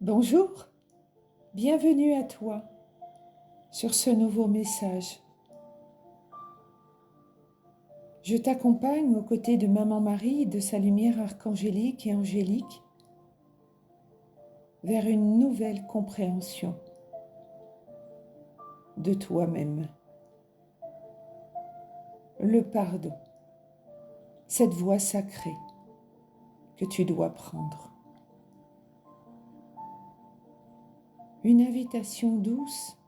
Bonjour, bienvenue à toi sur ce nouveau message. Je t'accompagne aux côtés de Maman Marie, de sa lumière archangélique et angélique, vers une nouvelle compréhension de toi-même. Le pardon, cette voie sacrée que tu dois prendre. Une invitation douce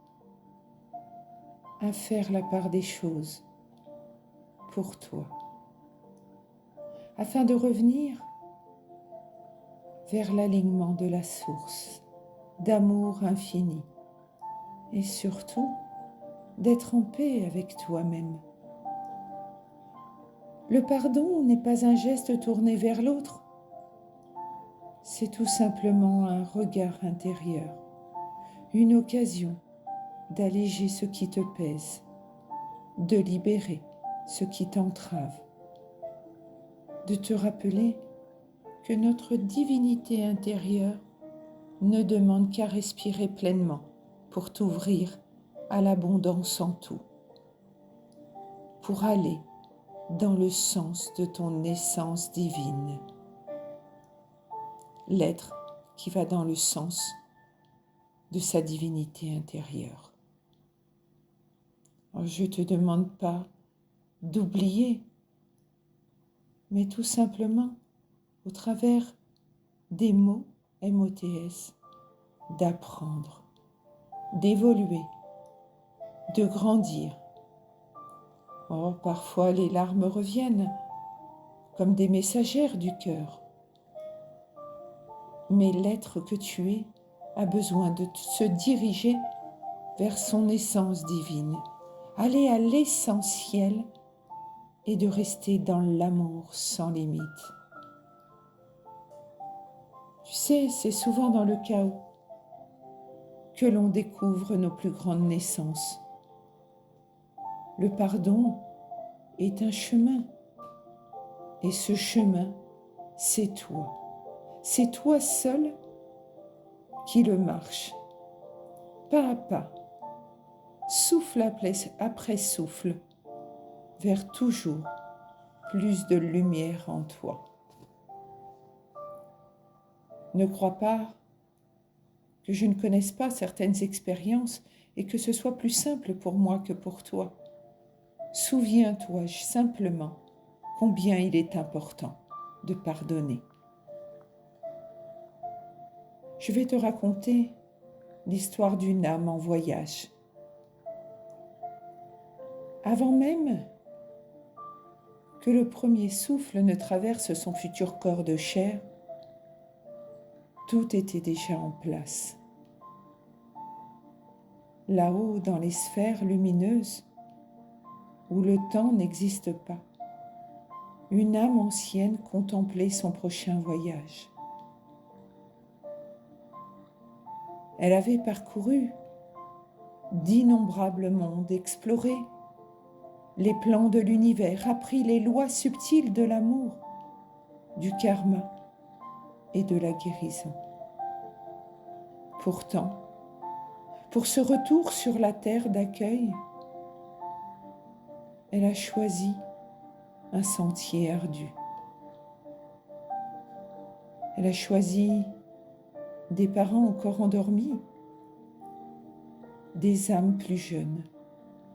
à faire la part des choses pour toi, afin de revenir vers l'alignement de la source d'amour infini et surtout d'être en paix avec toi-même. Le pardon n'est pas un geste tourné vers l'autre, c'est tout simplement un regard intérieur, une occasion d'alléger ce qui te pèse, de libérer ce qui t'entrave, de te rappeler que notre divinité intérieure ne demande qu'à respirer pleinement pour t'ouvrir à l'abondance en tout, pour aller dans le sens de ton essence divine, l'être qui va dans le sens de sa divinité intérieure. Alors, je ne te demande pas d'oublier, mais tout simplement, au travers des mots MOTS, d'apprendre, d'évoluer, de grandir. Oh, parfois les larmes reviennent comme des messagères du cœur. Mais l'être que tu es a besoin de se diriger vers son essence divine, aller à l'essentiel et de rester dans l'amour sans limite. Tu sais, c'est souvent dans le chaos que l'on découvre nos plus grandes naissances. Le pardon est un chemin, et ce chemin, c'est toi. C'est toi seul qui le marche, pas à pas, souffle après souffle, vers toujours plus de lumière en toi. Ne crois pas que je ne connaisse pas certaines expériences et que ce soit plus simple pour moi que pour toi. Souviens-toi simplement combien il est important de pardonner. Je vais te raconter l'histoire d'une âme en voyage. Avant même que le premier souffle ne traverse son futur corps de chair, tout était déjà en place. Là-haut, dans les sphères lumineuses, où le temps n'existe pas, une âme ancienne contemplait son prochain voyage. Elle avait parcouru d'innombrables mondes, exploré les plans de l'univers, appris les lois subtiles de l'amour, du karma et de la guérison. Pourtant, pour ce retour sur la terre d'accueil, elle a choisi un sentier ardu. Elle a choisi des parents encore endormis, des âmes plus jeunes,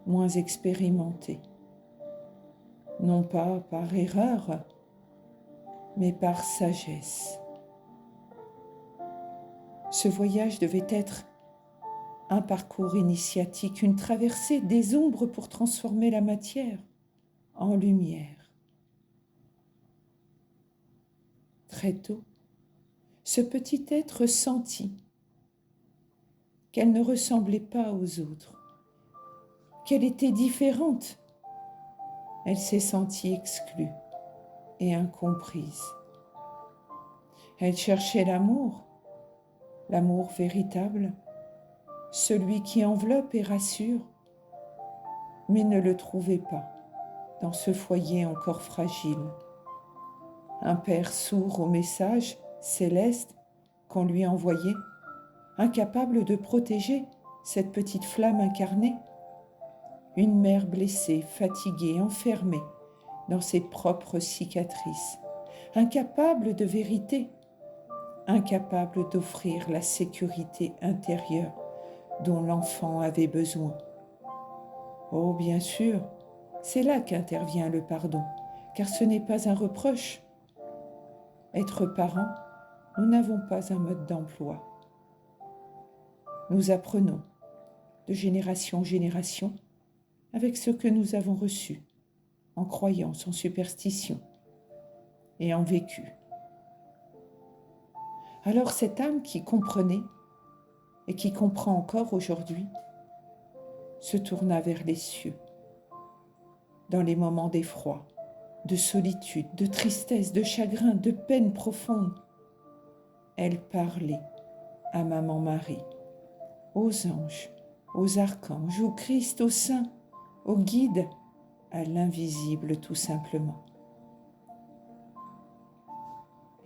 moins expérimentées, non pas par erreur, mais par sagesse. Ce voyage devait être un parcours initiatique, une traversée des ombres pour transformer la matière en lumière. Très tôt, ce petit être sentit qu'elle ne ressemblait pas aux autres, qu'elle était différente. Elle s'est sentie exclue et incomprise. Elle cherchait l'amour véritable, celui qui enveloppe et rassure, mais ne le trouvait pas dans ce foyer encore fragile. Un père sourd aux messages célestes qu'on lui envoyait incapable de protéger cette petite flamme incarnée, une mère blessée, fatiguée, enfermée dans ses propres cicatrices, incapable de vérité, incapable d'offrir la sécurité intérieure dont l'enfant avait besoin. Oh, bien sûr, c'est là qu'intervient le pardon, car ce n'est pas un reproche. Être parent, nous n'avons pas un mode d'emploi. Nous apprenons de génération en génération avec ce que nous avons reçu, en croyance, en superstition et en vécu. Alors cette âme qui comprenait et qui comprend encore aujourd'hui se tourna vers les cieux. Dans les moments d'effroi, de solitude, de tristesse, de chagrin, de peine profonde, elle parlait à Maman Marie, aux anges, aux archanges, au Christ, aux saints, aux guides, à l'invisible tout simplement.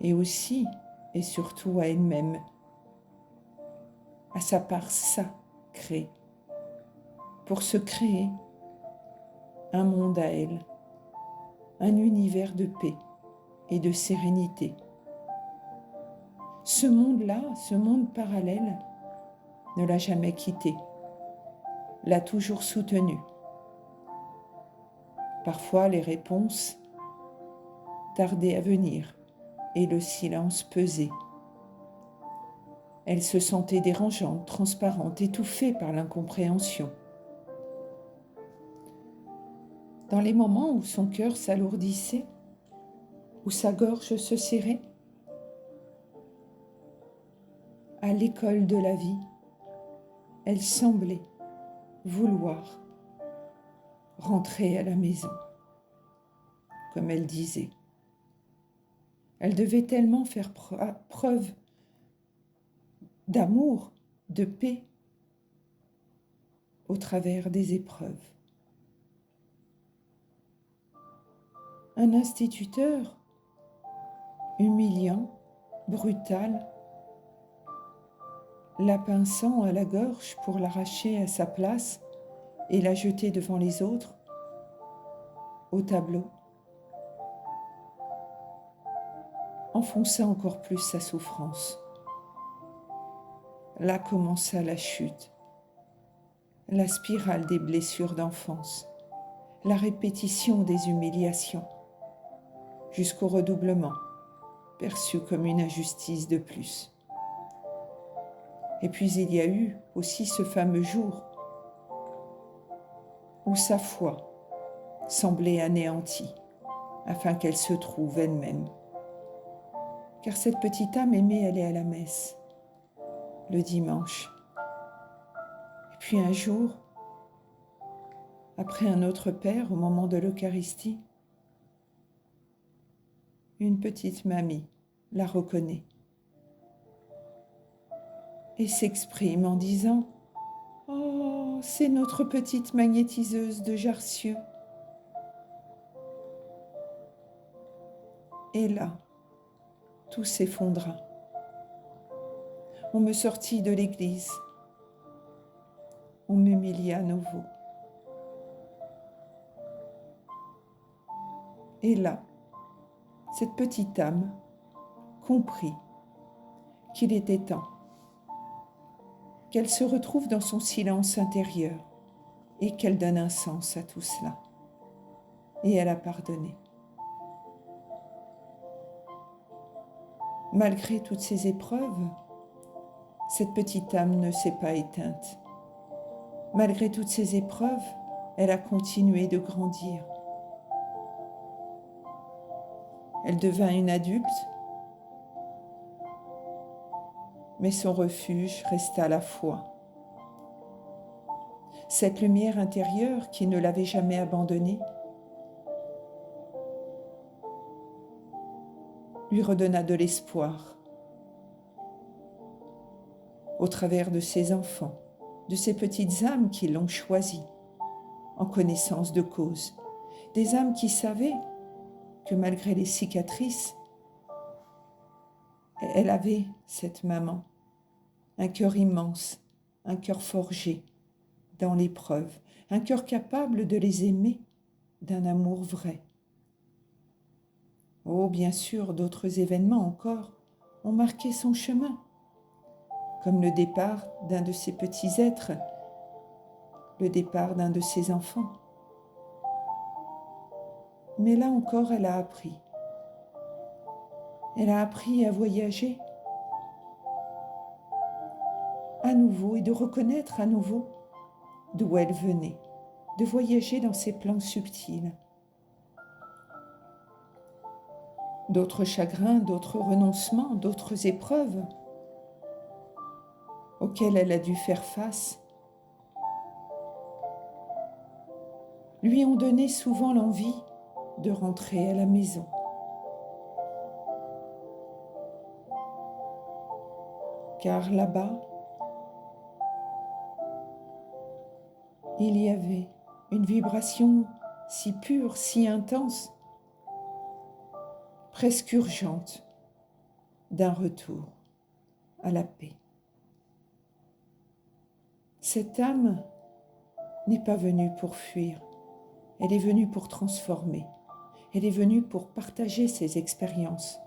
Et aussi, et surtout à elle-même, à sa part sacrée, pour se créer un monde à elle, un univers de paix et de sérénité. Ce monde-là, ce monde parallèle, ne l'a jamais quitté, l'a toujours soutenu. Parfois, les réponses tardaient à venir et le silence pesait. Elle se sentait dérangeante, transparente, étouffée par l'incompréhension. Dans les moments où son cœur s'alourdissait, où sa gorge se serrait, à l'école de la vie, elle semblait vouloir rentrer à la maison, comme elle disait. Elle devait tellement faire preuve d'amour, de paix, au travers des épreuves. Un instituteur humiliant, brutal, la pinçant à la gorge pour l'arracher à sa place et la jeter devant les autres, au tableau, enfonça encore plus sa souffrance. Là commença la chute, la spirale des blessures d'enfance, la répétition des humiliations, jusqu'au redoublement, perçu comme une injustice de plus. Et puis il y a eu aussi ce fameux jour où sa foi semblait anéantie, afin qu'elle se trouve elle-même. Car cette petite âme aimait aller à la messe, le dimanche. Et puis un jour, après un autre père, au moment de l'Eucharistie, une petite mamie la reconnaît et s'exprime en disant « Oh, c'est notre petite magnétiseuse de Jarcieux ». Et là, tout s'effondra. On me sortit de l'église, on m'humilia à nouveau. Et là, cette petite âme comprit qu'il était temps qu'elle se retrouve dans son silence intérieur et qu'elle donne un sens à tout cela. Et elle a pardonné. Malgré toutes ces épreuves, cette petite âme ne s'est pas éteinte. Malgré toutes ces épreuves, elle a continué de grandir. Elle devint une adulte, mais son refuge resta la foi. Cette lumière intérieure qui ne l'avait jamais abandonnée lui redonna de l'espoir au travers de ses enfants, de ces petites âmes qui l'ont choisie en connaissance de cause, des âmes qui savaient que malgré les cicatrices, elle avait cette maman un cœur immense, un cœur forgé dans l'épreuve, un cœur capable de les aimer d'un amour vrai. Oh, bien sûr, d'autres événements encore ont marqué son chemin, comme le départ d'un de ses petits êtres, le départ d'un de ses enfants. Mais là encore, elle a appris. Elle a appris à voyager à nouveau et de reconnaître à nouveau d'où elle venait, de voyager dans ses plans subtils. D'autres chagrins, d'autres renoncements, d'autres épreuves auxquelles elle a dû faire face lui ont donné souvent l'envie de rentrer à la maison. Car là-bas, il y avait une vibration si pure, si intense, presque urgente, d'un retour à la paix. Cette âme n'est pas venue pour fuir, elle est venue pour transformer, elle est venue pour partager ses expériences,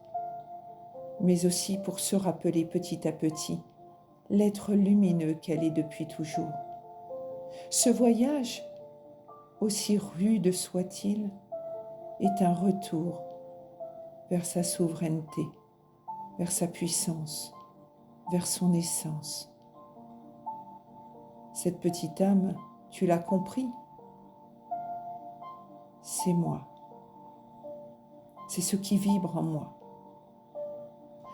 mais aussi pour se rappeler petit à petit l'être lumineux qu'elle est depuis toujours. Ce voyage, aussi rude soit-il, est un retour vers sa souveraineté, vers sa puissance, vers son essence. Cette petite âme, tu l'as compris, c'est moi. C'est ce qui vibre en moi.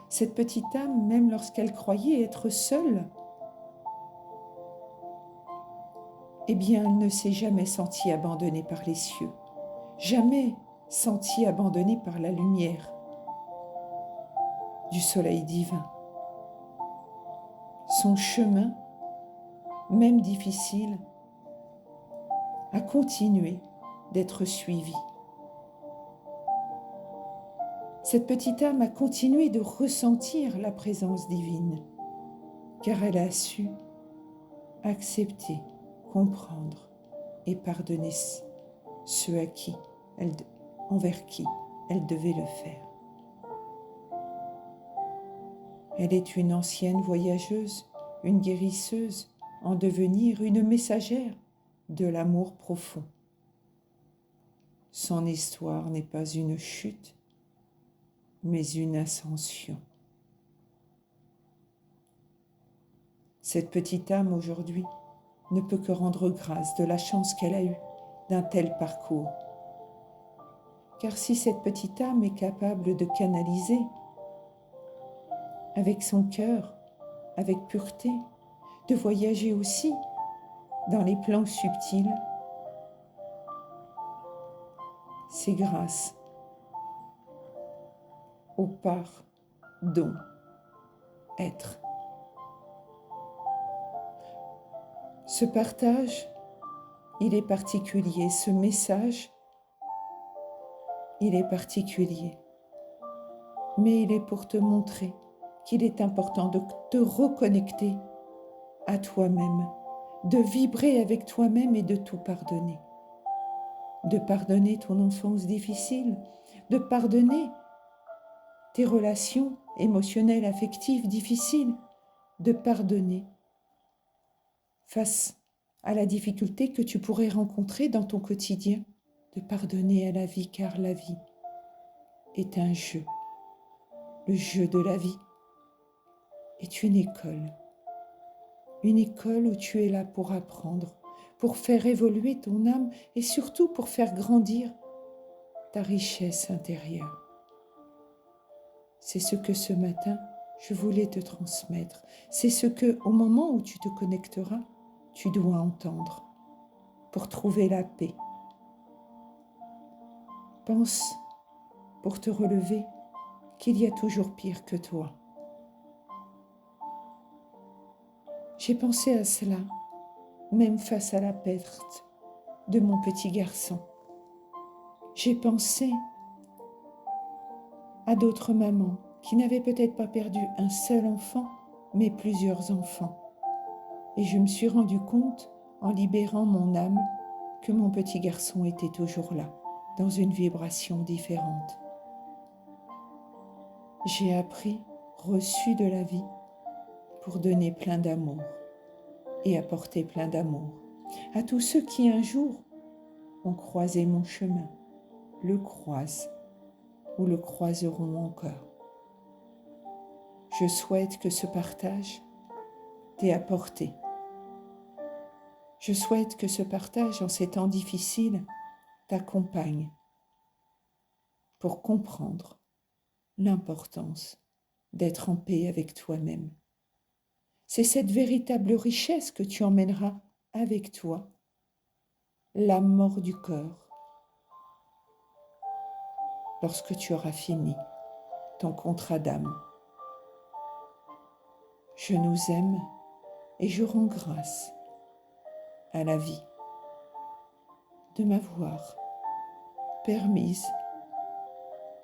Cette petite âme, même lorsqu'elle croyait être seule, eh bien, elle ne s'est jamais sentie abandonnée par les cieux, jamais sentie abandonnée par la lumière du soleil divin. Son chemin, même difficile, a continué d'être suivi. Cette petite âme a continué de ressentir la présence divine, car elle a su accepter, comprendre et pardonner ceux envers qui elle devait le faire. Elle est une ancienne voyageuse, une guérisseuse en devenir, une messagère de l'amour profond. Son histoire n'est pas une chute, mais une ascension. Cette petite âme aujourd'hui ne peut que rendre grâce de la chance qu'elle a eue d'un tel parcours. Car si cette petite âme est capable de canaliser avec son cœur, avec pureté, de voyager aussi dans les plans subtils, c'est grâce au pardon être. Ce partage, il est particulier, ce message, il est particulier, mais il est pour te montrer qu'il est important de te reconnecter à toi-même, de vibrer avec toi-même et de tout pardonner. De pardonner ton enfance difficile, de pardonner tes relations émotionnelles, affectives difficiles, de pardonner face à la difficulté que tu pourrais rencontrer dans ton quotidien, de pardonner à la vie, car la vie est un jeu. Le jeu de la vie est une école où tu es là pour apprendre, pour faire évoluer ton âme et surtout pour faire grandir ta richesse intérieure. C'est ce que ce matin, je voulais te transmettre. C'est ce que, au moment où tu te connecteras, tu dois entendre pour trouver la paix. Pense, pour te relever, qu'il y a toujours pire que toi. J'ai pensé à cela, même face à la perte de mon petit garçon. J'ai pensé à d'autres mamans qui n'avaient peut-être pas perdu un seul enfant, mes plusieurs enfants. Et je me suis rendu compte, en libérant mon âme, que mon petit garçon était toujours là, dans une vibration différente. J'ai appris, reçu de la vie, pour donner plein d'amour et apporter plein d'amour à tous ceux qui un jour ont croisé mon chemin, le croisent ou le croiseront encore. Je souhaite que ce partage t'ait apporté. Je souhaite que ce partage en ces temps difficiles t'accompagne pour comprendre l'importance d'être en paix avec toi-même. C'est cette véritable richesse que tu emmèneras avec toi, la mort du corps, lorsque tu auras fini ton contrat d'âme. Je nous aime et je rends grâce à la vie de m'avoir permise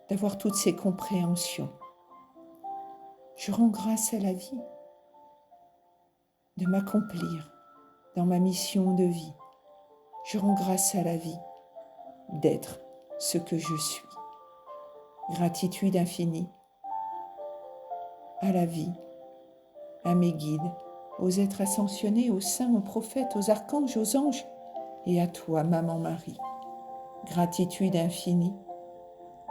d'avoir toutes ces compréhensions. Je rends grâce à la vie de m'accomplir dans ma mission de vie. Je rends grâce à la vie d'être ce que je suis. Gratitude infinie à la vie, à mes guides, aux êtres ascensionnés, aux saints, aux prophètes, aux archanges, aux anges, et à toi, Maman Marie. Gratitude infinie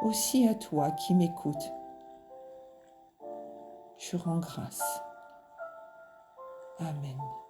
aussi à toi qui m'écoutes. Je rends grâce. Amen.